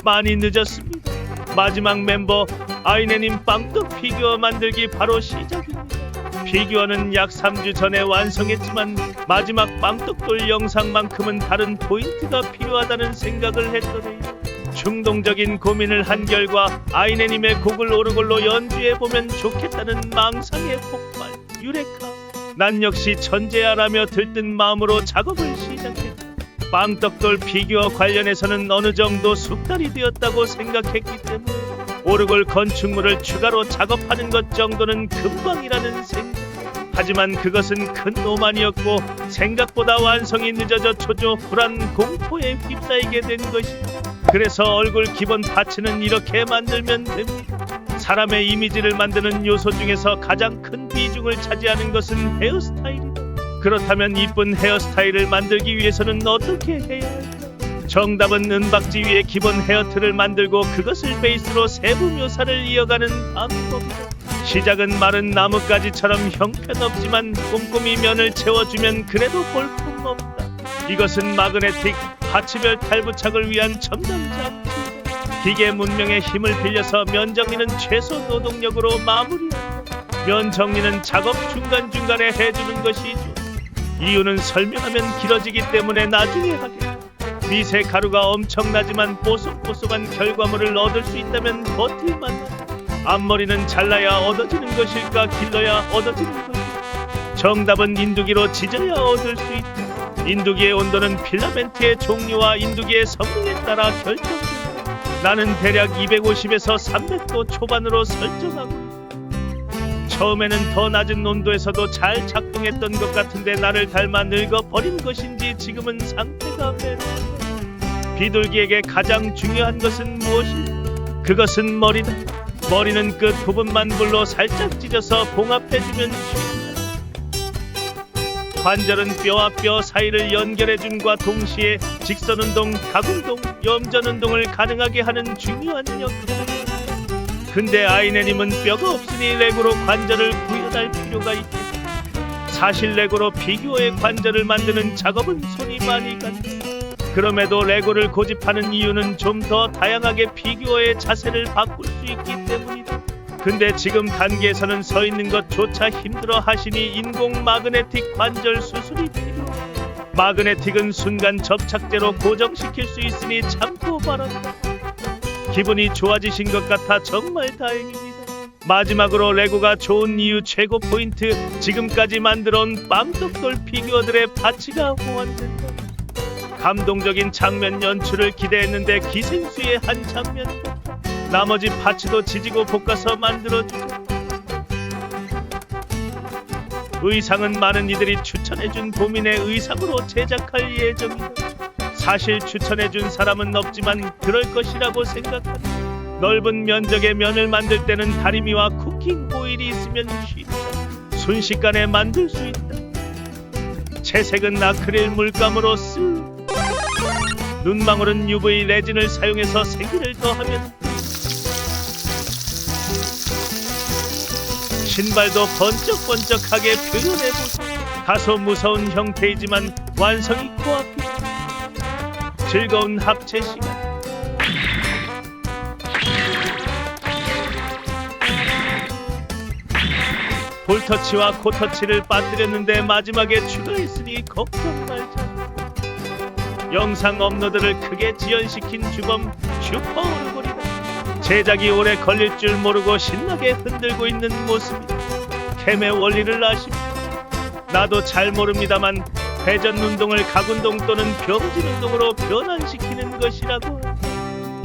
많이 늦었습니다. 마지막 멤버 아이네님 빵떡 피규어 만들기 바로 시작입니다. 피규어는 약 3주 전에 완성했지만 마지막 빵떡돌 영상만큼은 다른 포인트가 필요하다는 생각을 했더니 충동적인 고민을 한 결과 아이네님의 곡을 오르골로 연주해보면 좋겠다는 망상의 폭발. 유레카. 난 역시 천재야라며 들뜬 마음으로 작업을 시작했다. 빵떡돌 피규어 관련해서는 어느 정도 숙달이 되었다고 생각했기 때문에 오르골 건축물을 추가로 작업하는 것 정도는 금방이라는 생각. 하지만 그것은 큰 오만이었고 생각보다 완성이 늦어져 초조불안 공포에 휩싸이게 된 것이다. 그래서 얼굴 기본 파츠는 이렇게 만들면 됩니다. 사람의 이미지를 만드는 요소 중에서 가장 큰 비중을 차지하는 것은 헤어스타일이다. 그렇다면 이쁜 헤어스타일을 만들기 위해서는 어떻게 해야 할까? 정답은 은박지 위에 기본 헤어틀을 만들고 그것을 베이스로 세부 묘사를 이어가는 방법이다. 시작은 마른 나뭇가지처럼 형편없지만 꼼꼼히 면을 채워주면 그래도 볼품없다. 이것은 마그네틱 파츠별 탈부착을 위한 첨단 장치이다. 기계 문명의 힘을 빌려서 면 정리는 최소 노동력으로 마무리한다. 면 정리는 작업 중간중간에 해주는 것이 좋다. 이유는 설명하면 길어지기 때문에 나중에 하겠다. 미세 가루가 엄청나지만 뽀송뽀송한 결과물을 얻을 수 있다면 버틸만 하다. 앞머리는 잘라야 얻어지는 것일까 길러야 얻어지는 것일까? 정답은 인두기로 지져야 얻을 수 있다. 인두기의 온도는 필라멘트의 종류와 인두기의 성능에 따라 결정된다. 나는 대략 250에서 300도 초반으로 설정하고 있다. 처음에는 더 낮은 온도에서도 잘 작동했던 것 같은데 나를 닮아 늙어버린 것인지 지금은 상태가 매력적이다. 비둘기에게 가장 중요한 것은 무엇일까? 그것은 머리다. 머리는 끝 부분만 불로 살짝 찢어서 봉합해주면 쉽다. 관절은 뼈와 뼈 사이를 연결해줌과 동시에 직선운동, 각운동, 염전운동을 가능하게 하는 중요한 역할을. 근데 아이네님은 뼈가 없으니 레고로 관절을 구현할 필요가 있겠다. 사실 레고로 피규어의 관절을 만드는 작업은 손이 많이 간다. 그럼에도 레고를 고집하는 이유는 좀 더 다양하게 피규어의 자세를 바꿀 수 있기 때문이다. 근데 지금 단계에서는 서 있는 것조차 힘들어 하시니 인공 마그네틱 관절 수술이 필요해. 마그네틱은 순간 접착제로 고정시킬 수 있으니 참고 바란다. 기분이 좋아지신 것 같아 정말 다행입니다. 마지막으로 레고가 좋은 이유 최고 포인트. 지금까지 만들어온 빵떡돌 피규어들의 파츠가 호환된다. 감동적인 장면 연출을 기대했는데 기생수의 한 장면. 나머지 파츠도 지지고 볶아서 만들어주자. 의상은 많은 이들이 추천해준 고민의 의상으로 제작할 예정이다. 사실 추천해준 사람은 없지만 그럴 것이라고 생각한다. 넓은 면적의 면을 만들 때는 다리미와 쿠킹 오일이 있으면 쉽다. 순식간에 만들 수 있다. 채색은 아크릴 물감으로 쓱. 눈망울은 UV 레진을 사용해서 색을 더하면 신발도 번쩍번쩍하게 표현해보자. 다소 무서운 형태이지만 완성이 코앞이다. 즐거운 합체 시간. 볼터치와 코터치를 빠뜨렸는데 마지막에 추가했으니 걱정 말자. 영상 업로드를 크게 지연시킨 주범 슈퍼 오르골이다. 제작이 오래 걸릴 줄 모르고 신나게 흔들고 있는 모습이다. 캠의 원리를 아십니까? 나도 잘 모릅니다만 회전 운동을 각운동 또는 병진 운동으로 변환시키는 것이라고.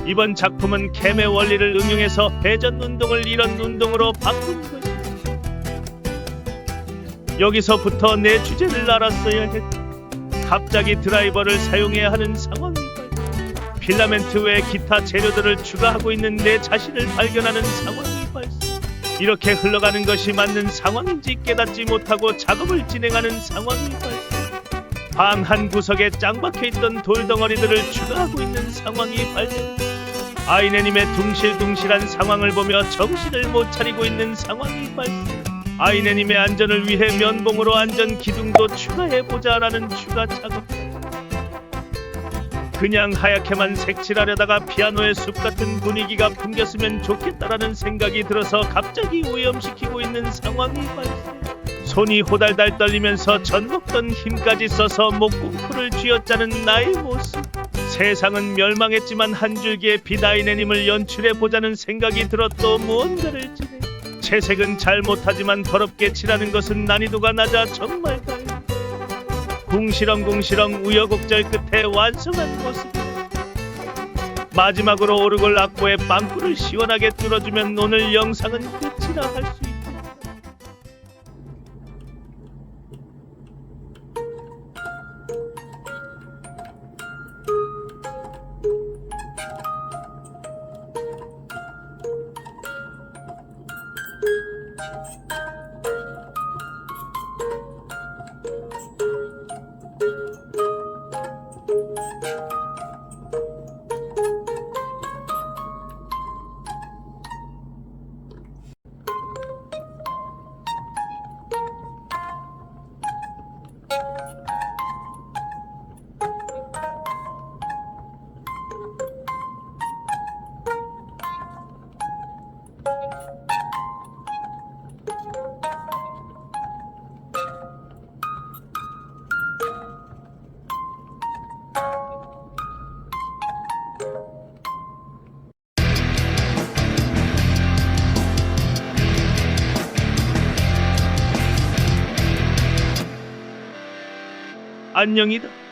이번 작품은 캠의 원리를 응용해서 회전 운동을 이런 운동으로 바꾼 것이다. 여기서부터 내 주제를 알았어야 했다. 갑자기 드라이버를 사용해야 하는 상황이 발생. 필라멘트 외 기타 재료들을 추가하고 있는 내 자신을 발견하는 상황이 발생. 이렇게 흘러가는 것이 맞는 상황인지 깨닫지 못하고 작업을 진행하는 상황이 발생. 방 한 구석에 짱 박혀있던 돌덩어리들을 추가하고 있는 상황이 발생. 아이네님의 둥실둥실한 상황을 보며 정신을 못 차리고 있는 상황이 발생. 아이네님의 안전을 위해 면봉으로 안전 기둥도 추가해보자라는 추가 작업. 그냥 하얗게만 색칠하려다가 피아노의 숲 같은 분위기가 풍겼으면 좋겠다라는 생각이 들어서 갑자기 오염시키고 있는 상황이 발생. 손이 호달달 떨리면서 전 먹던 힘까지 써서 목공풀을 쥐어짜는 나의 모습. 세상은 멸망했지만 한 줄기의 빛 아이네님을 연출해보자는 생각이 들어 또 무언가를 지내. 채색은 잘 못하지만 더럽게 칠하는 것은 난이도가 낮아 정말 다행이다. 궁시렁궁시렁 우여곡절 끝에 완성한 모습이다. 마지막으로 오르골 악보의 빵꾸를 시원하게 뚫어주면 오늘 영상은 끝이라 할 수 있다. 안녕이다.